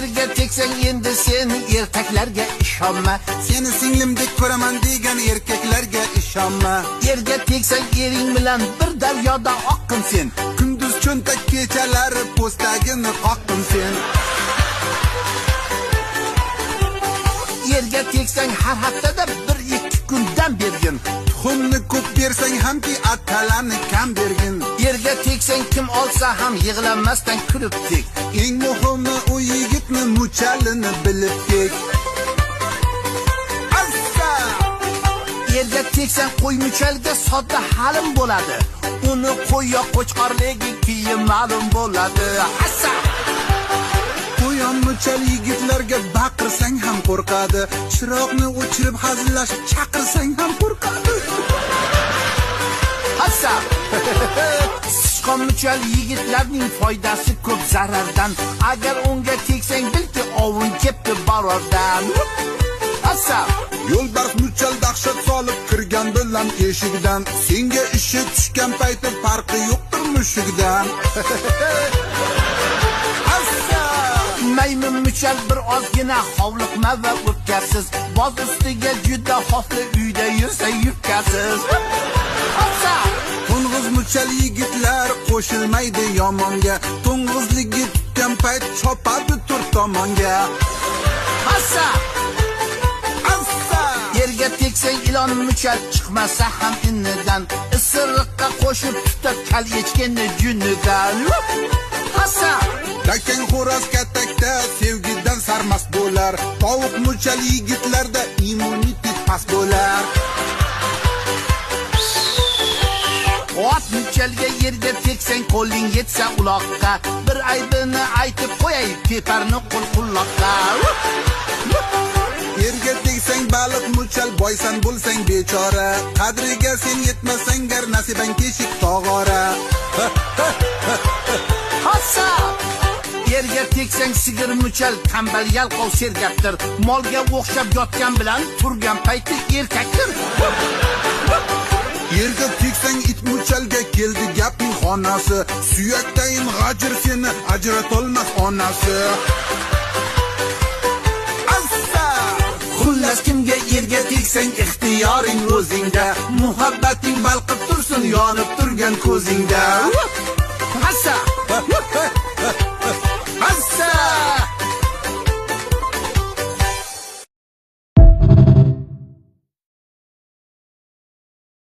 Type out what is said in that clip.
Yerga tegsang endi sen erkaklarga ishonma. Seni singlimdek ko'raman degan erkaklarga ishonma. Yerga tegsang ering bilan bir daryoda oqqin sen. Kunduz cho'ntak kechalari postagini qoqqin sen. Yerga tegsang har haftada 1-2 kundan bergin. Tuxumni ko'p bersang hamki atalani kam bergin. Yerga tegsang kim olsa ham yig'lanmasdan kulib tek. Eng muhimi u yigitni muchalini bilib tek. Assa! Yerga tegsang qo'y muchalga sodda halim bo'ladi. Uni qo'y yo qo'chqorligi keyin ma'lum bo'ladi. Assa! Qo'yon muchal yigitlarga baqirsang ham qo'rqadi. Chiroqni o'chirib hazillashib chaqirsang ham qo'rqadi. Assa! Sichqon muchal yigitlarning foydasi ko'p zarardan. Agar unga tegsang bilki ovun kepti barordan. Assa! Yo'lbars muchal dahshat solib kirgan bilan eshikdan. Senga ishi tushgan payti farqi yo'qdir mushukdan. Assa! Maymun muchal bir ozgina hovliqma va o'pkasiz. Boz ustiga juda xofli uyda yursa yubkasiz. Assa! To'ng'iz muchal yigitlar qo'shilmaydi yomonga. To'ng'izligi tutgan payt chopadi to'rt tomonga. Assa! Assa! Yerga tegsang ilon muchal chiqmasa ham innidan. Isiriqqa qo'shib tutab kal echkini junidan. Assa! Dakang xo'roz katakda sevgidan sarmast bo'lar. Tovuq muchal yigitlarda immunitet past bo'lar. Ot muchalga yerga tegsang qo'ling yetsa uloqqa. Bir aybini aytib qo'yay peparni qo'l-quloqqa. Yerga tegsang baliq muchal boysan bo'lsang bechora. Qadriga sen yetmasang gar nasibang teshik tog'ora. Assa! Yerga tegsang sigir muchal kambal yalqov sergaptir. Molga o'xshab yotgan bilan turgan payti erkakdir. Yerga tegsang it muchalga keldi gapning xonasi. Suyakdayin g'ajir seni ajratolmas onasi. Assa! Xullas kimga yerga tegsang ixtiyoring o'zingda. Muhabbating balqib tursin yonib turgan ko'zingda. Assa!